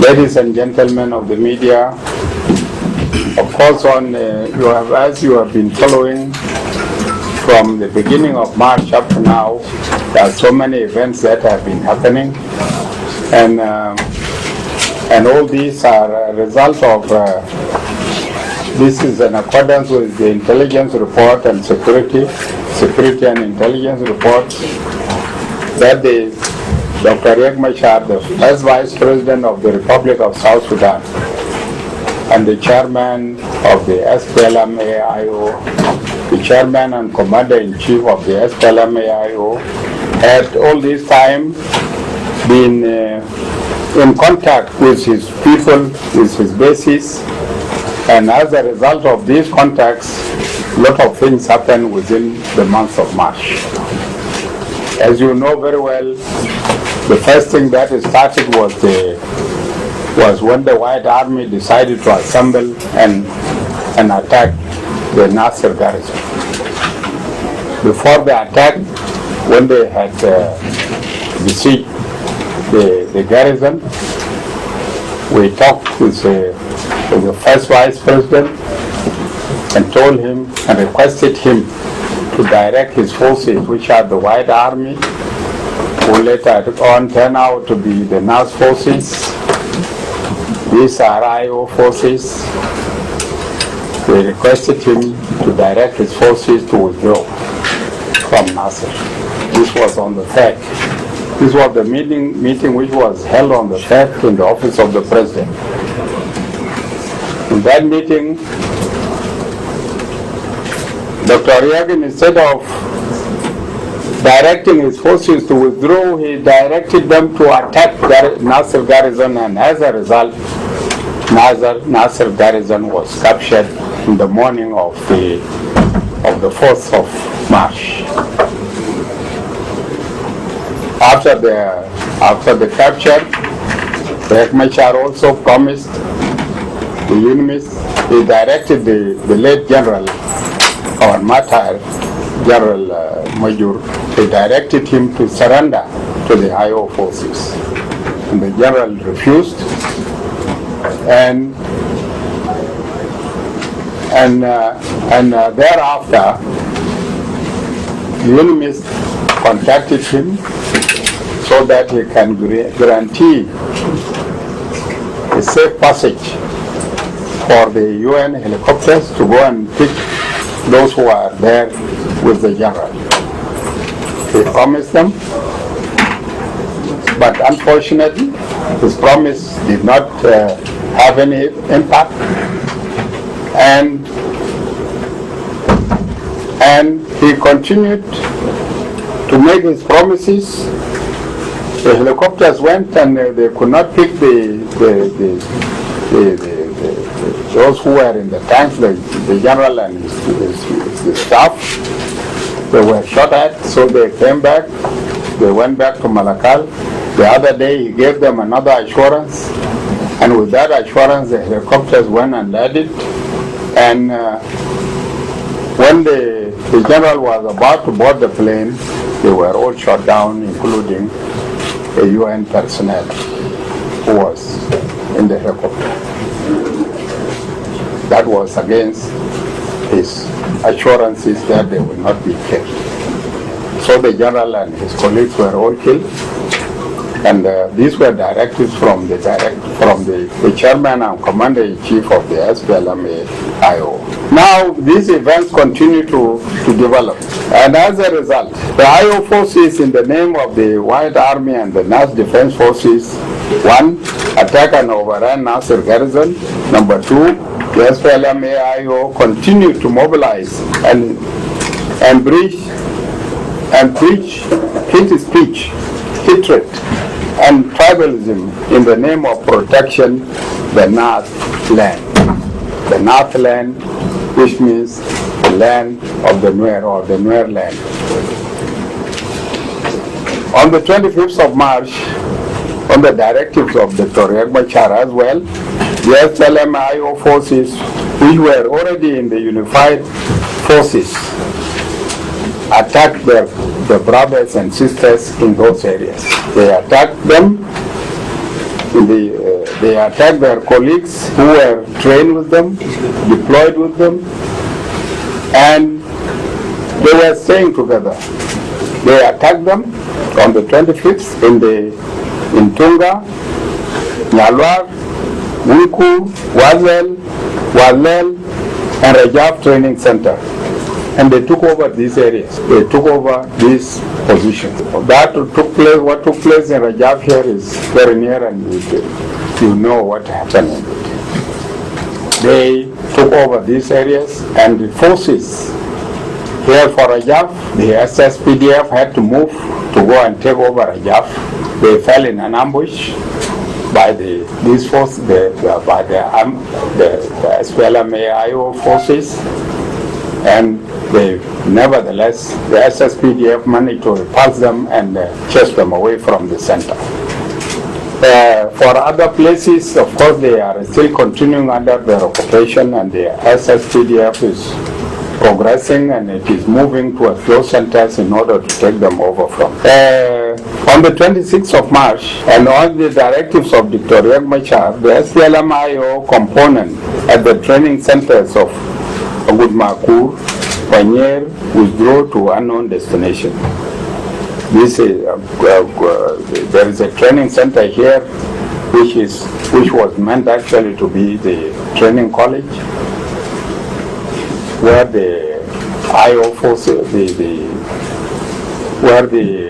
Ladies and gentlemen of the media, of course, as you have been following from the beginning of March up to now, there are so many events that have been happening, and all these are a result of. This is in accordance with the intelligence report and security and intelligence report that Dr. Riek Machar, the first Vice President of the Republic of South Sudan, and the Chairman of the SPLM-AIO, the Chairman and Commander-in-Chief of the SPLM-AIO, had all this time been in contact with his people, with his bases, and as a result of these contacts, a lot of things happened within the month of March. As you know very well, the first thing that started was when the White Army decided to assemble and attack the Nasir garrison. Before the attack, when they had besieged the garrison, we talked with the first Vice President and told him and requested him to direct his forces, which are the White Army, who later on turned out to be the NAS forces. These are IO forces. We requested him to direct his forces to withdraw from Nasir. This was on the 3rd. This was the meeting which was held on the 3rd in the office of the President. In that meeting, Dr. Riek, instead of directing his forces to withdraw, he directed them to attack Nasir garrison, and as a result, Nasir garrison was captured in the morning of the 4th of March. After the capture, Riek Machar also promised the enemies. He directed the late general, our martyr, General Major, he directed him to surrender to the IO forces. And the general refused, and thereafter, the enemies contacted him so that he can guarantee a safe passage for the UN helicopters to go and pick those who are there with the general. He promised them, but unfortunately, his promise did not have any impact, and he continued to make his promises. The helicopters went and they could not pick those who were in the tanks, the general and his staff. They were shot at, so they came back. They went back to Malakal. The other day he gave them another assurance, and with that assurance the helicopters went and landed. And when the general was about to board the plane, they were all shot down, including a UN personnel who was in the helicopter. That was against his assurances that they would not be killed. So the general and his colleagues were all killed, and these were directives from the chairman and commander-in-chief of the SPLM-AIO. Now these events continue to develop, and as a result, the IO forces, in the name of the White Army and the NAS Defense Forces, 1, attack and overrun Nasir garrison. Number 2, the SPLM-AIO continued to mobilize and preach hate speech, hatred, and tribalism in the name of protection the North land. The North land, which means the land of the Nuer, or the Nuer land. On the 25th of March, on the directives of Dr. Riek Machar as well, the SPLM-AIO forces, which were already in the unified forces, attacked the brothers and sisters in those areas. They attacked them in They attacked their colleagues who were trained with them, deployed with them, and they were staying together. They attacked them on the 25th in Tunga, Nyalwar, Wiku, Wazel, Walel, and Rajab Training Center. And they took over these areas. They took over these positions. That took place. What took place in Rajab here is very near, and you know what happened. They took over these areas, and the forces here for Rajab, the SSPDF had to move to go and take over Rajab. They fell in an ambush by these forces, by the SPLM-AIO forces, and nevertheless, the SSPDF managed to repulse them and chase them away from the center. For other places, of course, they are still continuing under their occupation, and the SSPDF is progressing, and it is moving towards those centers in order to take them over from. On the 26th of March, and on the directives of Dr. Riek Machar, the SPLM-IO component at the training centers of Agudmakur, Panier, withdrew to unknown destination. This is there is a training center here, which was meant actually to be the training college, where the IO forces, where the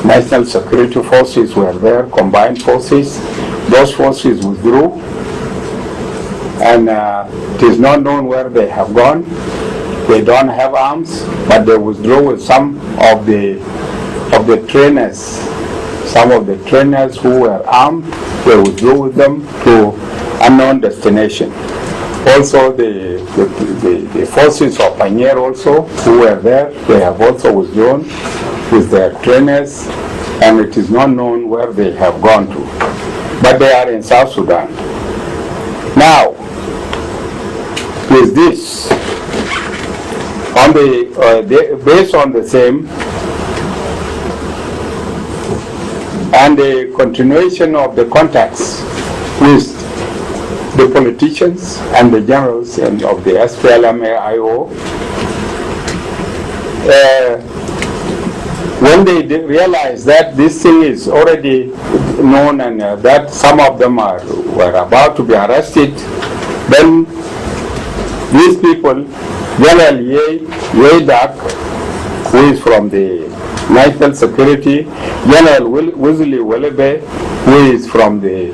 national security forces were there, combined forces. Those forces withdrew, and it is not known where they have gone. They don't have arms, but they withdrew with some of the trainers. Some of the trainers who were armed, they withdrew with them to unknown destination. Also, the forces of Panier also, who were there, they have also withdrawn with their trainers, and it is not known where they have gone to. But they are in South Sudan. Now, with this, based on the same, and the continuation of the contacts with the politicians and the generals and of the SPLM-AIO, when they realized that this thing is already known, and that some of them were about to be arrested, then these people, General Yedak, who is from the National Security, General Wesley Welebe, who is from the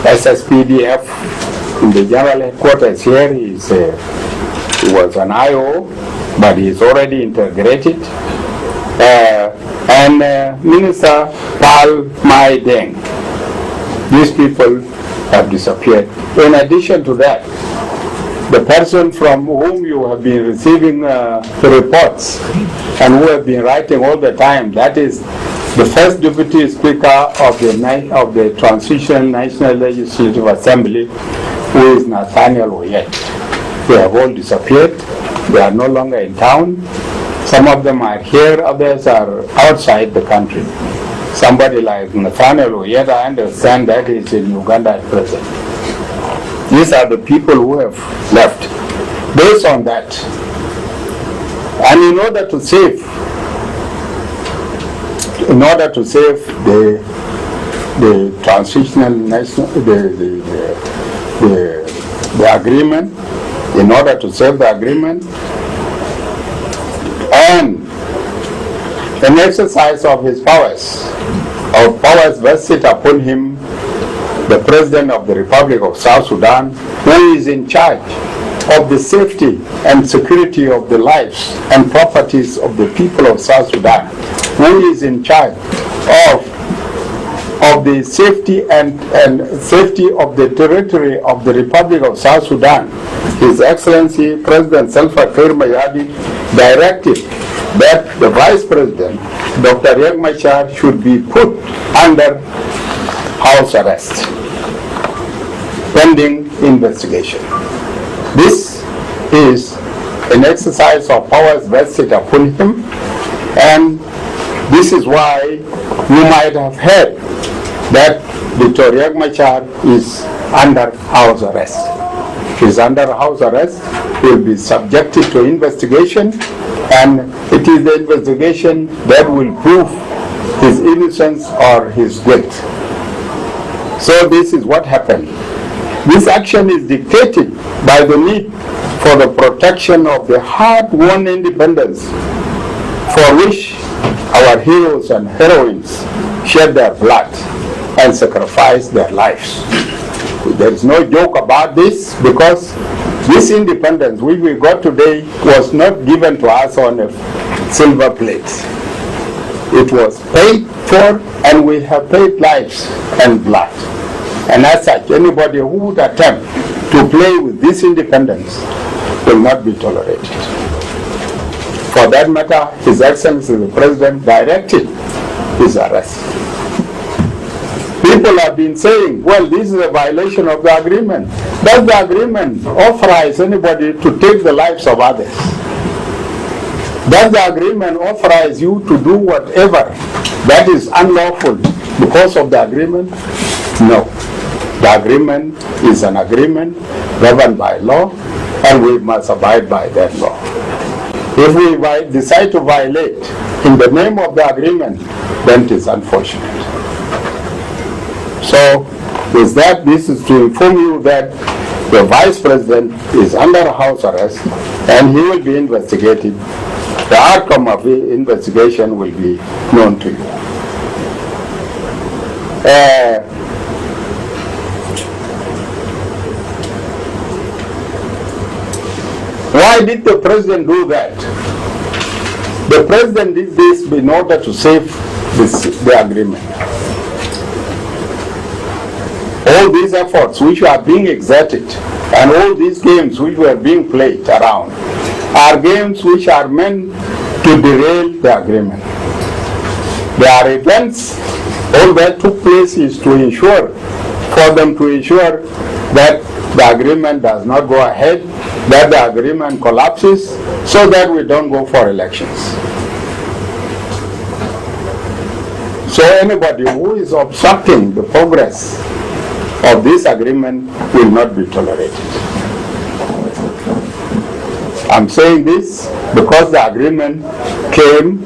SSPDF in the general headquarters here, he was an IO, but he is already integrated, and Minister Pal Mai Deng. These people have disappeared. In addition to that, the person from whom you have been receiving reports and who have been writing all the time, that is the first Deputy Speaker of the Transitional National Legislative Assembly, who is Nathaniel Oyet. They have all disappeared. They are no longer in town. Some of them are here, others are outside the country. Somebody like Nathaniel Oyet, I understand that is in Uganda at present. These are the people who have left. Based on that, and in order to save the transitional national, the agreement, in order to save the agreement, and an exercise of his powers vested upon him, the President of the Republic of South Sudan, who is in charge of the safety and security of the lives and properties of the people of South Sudan, who is in charge of the safety and safety of the territory of the Republic of South Sudan. His Excellency President Salva Kiir Mayardit directed that the Vice President, Dr. Riek Machar, should be put under house arrest pending investigation. This is an exercise of powers vested upon him, and this is why you might have heard that Dr. Riek Machar is under house arrest. He's under house arrest, will be subjected to investigation, and it is the investigation that will prove his innocence or his guilt. So this is what happened. This action is dictated by the need for the protection of the hard-won independence for which our heroes and heroines shed their blood and sacrificed their lives. There is no joke about this, because this independence which we got today was not given to us on a silver plate. It was paid for, and we have paid lives and blood. And as such, anybody who would attempt to play with this independence will not be tolerated. For that matter, His Excellency the President directed his arrest. People have been saying, well, this is a violation of the agreement. Does the agreement authorize anybody to take the lives of others? Does the agreement authorize you to do whatever that is unlawful because of the agreement? No. The agreement is an agreement governed by law, and we must abide by that law. If we decide to violate in the name of the agreement, then it is unfortunate. So, with that, this is to inform you that the Vice President is under house arrest and he will be investigated. The outcome of the investigation will be known to you. Why did the President do that? The President did this in order to save the agreement. All these efforts which are being exerted and all these games which were being played around are games which are meant to derail the agreement. There are events, all that took place is to ensure, for them to ensure that the agreement does not go ahead, that the agreement collapses, so that we don't go for elections. So anybody who is obstructing the progress of this agreement will not be tolerated. I'm saying this because the agreement came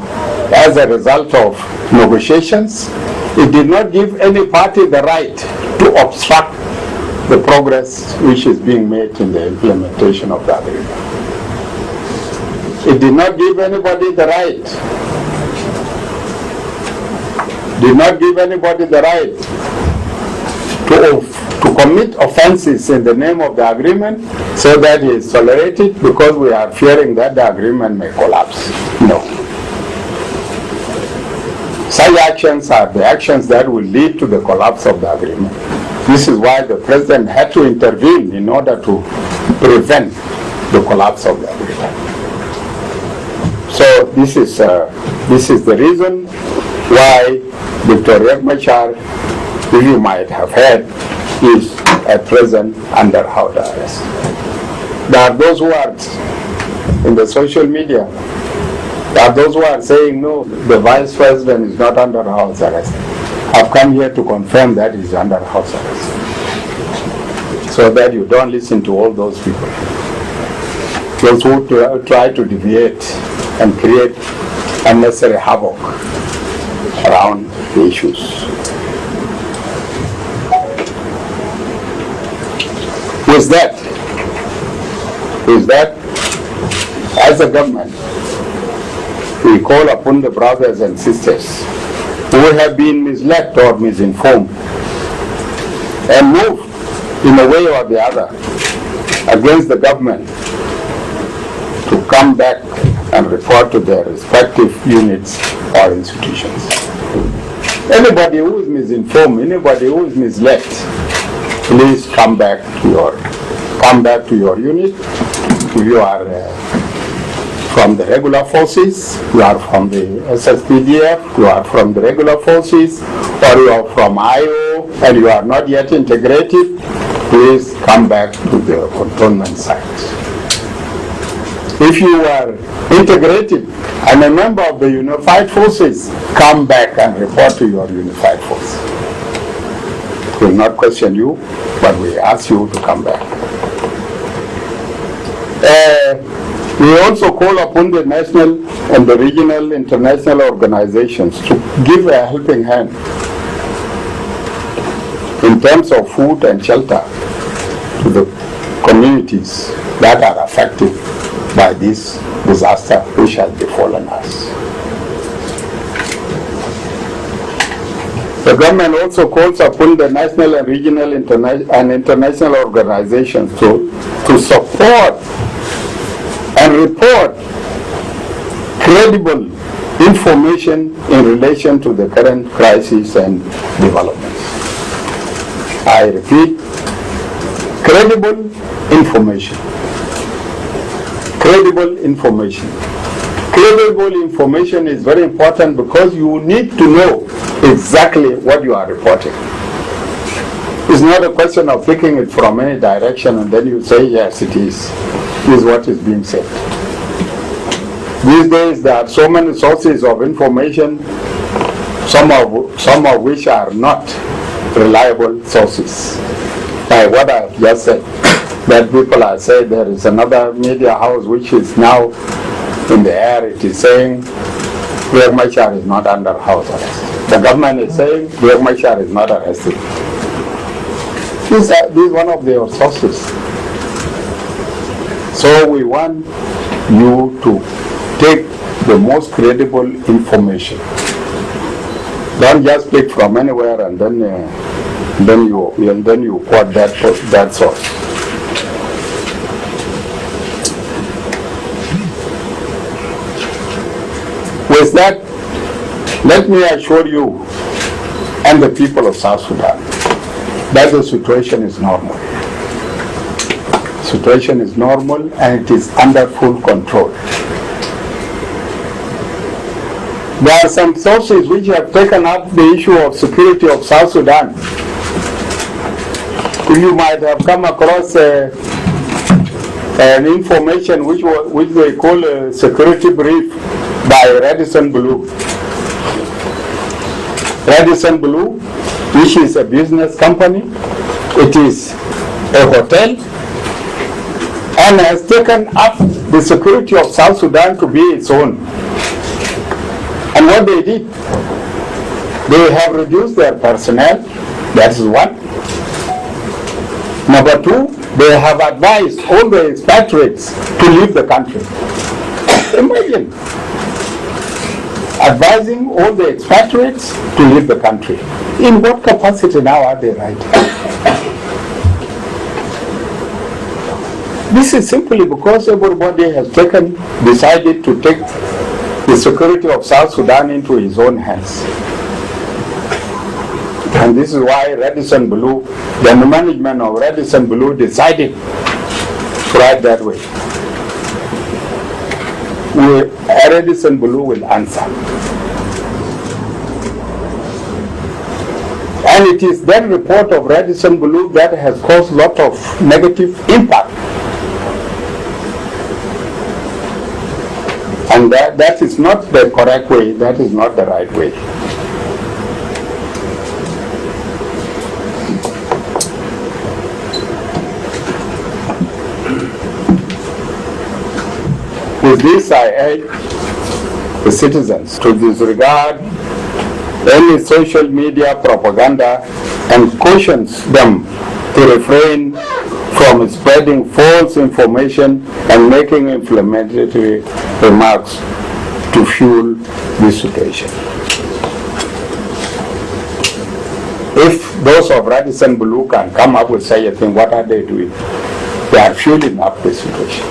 as a result of negotiations. It did not give any party the right to obstruct the progress which is being made in the implementation of the agreement. It did not give anybody the right, to commit offenses in the name of the agreement so that it is tolerated because we are fearing that the agreement may collapse. No. Such actions are the actions that will lead to the collapse of the agreement. This is why the President had to intervene in order to prevent the collapse of the agreement. So this is the reason why Dr. Riek Machar, who you might have heard, is at present under house arrest. There are those who are in the social media, there are those who are saying, no, the Vice President is not under house arrest. I've come here to confirm that he's under house arrest, so that you don't listen to all those people, those who try to deviate and create unnecessary havoc around the issues. With that, as a government, we call upon the brothers and sisters who have been misled or misinformed and moved in a way or the other against the government to come back and report to their respective units or institutions. Anybody who is misinformed, anybody who is misled, please come back to your unit. If you are from the regular forces, you are from the SSGTV, you are from the regular forces, or you are from IO and you are not yet integrated, please come back to the cantonment site. If you are integrated and a member of the unified forces, come back and report to your unified force. will not question you, but we ask you to come back. We also call upon the national and the regional international organizations to give a helping hand in terms of food and shelter to the communities that are affected by this disaster which has befallen us. The government also calls upon the national and regional and international organizations to support and report credible information in relation to the current crisis and developments. I repeat, credible information. Credible information. Credible information is very important because you need to know exactly what you are reporting. It's not a question of picking it from any direction and then you say, yes, it is. This is what is being said. These days there are so many sources of information, some of which are not reliable sources. Like what I have just said, that people are saying there is another media house which is now in the air. It is saying Riek Machar is not under house arrest. The government is saying Riek Machar is not arrested. This is one of their sources. So we want you to take the most credible information. Don't just pick from anywhere and then you quote that source. With that, let me assure you and the people of South Sudan that the situation is normal. Situation is normal and it is under full control. There are some sources which have taken up the issue of security of South Sudan. You might have come across an information which they call a security brief by Radisson Blu. Radisson Blu, which is a business company, it is a hotel, and has taken up the security of South Sudan to be its own. And what they did, they have reduced their personnel, that is one. Number two, they have advised all the expatriates to leave the country. Imagine, advising all the expatriates to leave the country. In what capacity now are they writing? This is simply because everybody has decided to take the security of South Sudan into his own hands. And this is why Radisson Blu, the management of Radisson Blu decided to write that way. Radisson Blu will answer. And it is that report of Radisson Blu that has caused a lot of negative impact. And that is not the correct way, that is not the right way. With this, I urge the citizens to disregard any social media propaganda and cautions them to refrain from spreading false information and making inflammatory remarks to fuel this situation. If those of Radisson Blu can come up with such a thing, what are they doing? They are fueling up the situation.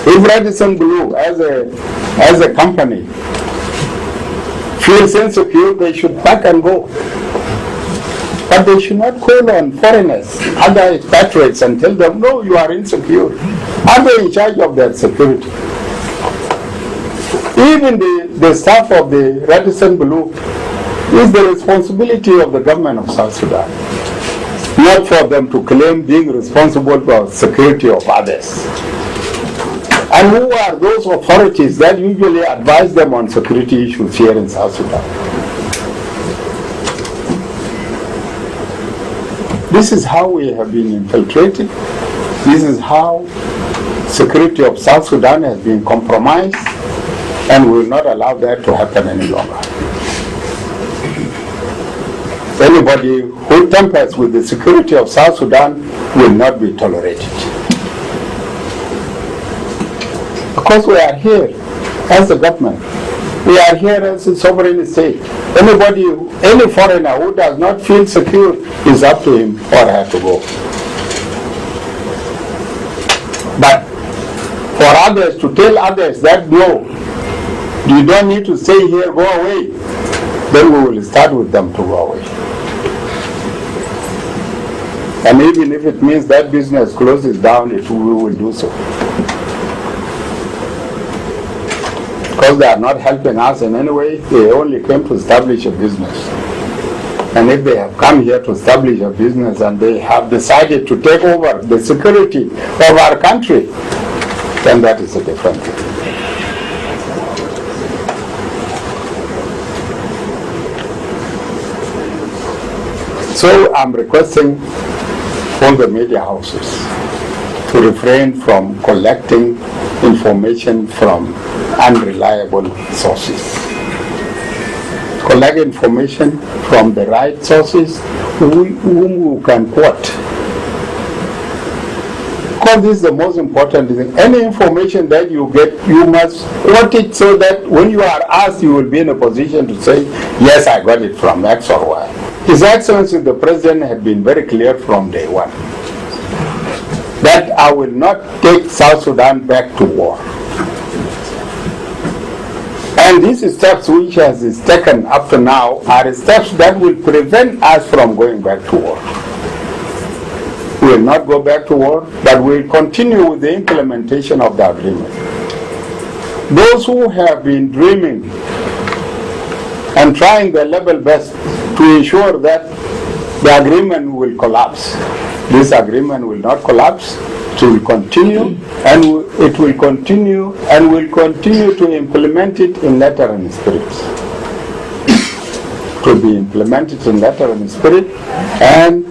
If Radisson Blu, as a company, feels insecure, they should pack and go. But they should not call on foreigners, other expatriates, and tell them, no, you are insecure. Are they in charge of their security? Even the staff of the Radisson Blu is the responsibility of the government of South Sudan. Not for them to claim being responsible for the security of others. And who are those authorities that usually advise them on security issues here in South Sudan? This is how we have been infiltrated. This is how security of South Sudan has been compromised, and we will not allow that to happen any longer. Anybody who tampers with the security of South Sudan will not be tolerated. Because we are here as the government. We are here as a sovereign state. Anybody, any foreigner who does not feel secure is up to him or her to go. But for others to tell others that no, you don't need to stay here, go away, then we will start with them to go away. And even if it means that business closes down, we will do so. Because they are not helping us in any way, they only came to establish a business. And if they have come here to establish a business and they have decided to take over the security of our country, then that is a different thing. So I'm requesting all the media houses to refrain from collecting information from unreliable sources. Collect information from the right sources whom you can quote. Because this is the most important thing. Any information that you get, you must quote it so that when you are asked, you will be in a position to say, yes, I got it from X or Y. His Excellency the President had been very clear from day one that I will not take South Sudan back to war. And these steps which has taken up to now are steps that will prevent us from going back to war. We will not go back to war, but we will continue with the implementation of the agreement. Those who have been dreaming and trying their level best to ensure that the agreement will collapse, this agreement will not collapse. It will continue, and it will continue, and will continue to implement it in letter and spirit. To be implemented in letter and spirit, and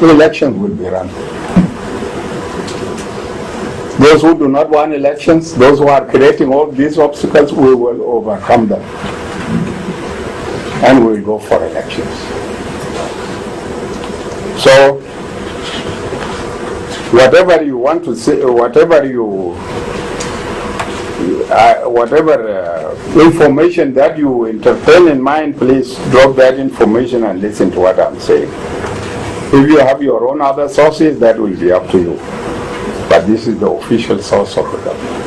elections will be run. Those who do not want elections, those who are creating all these obstacles, we will overcome them, and we will go for elections. So, whatever you want to say, whatever information that you entertain in mind, please drop that information and listen to what I'm saying. If you have your own other sources, that will be up to you. But this is the official source of the government.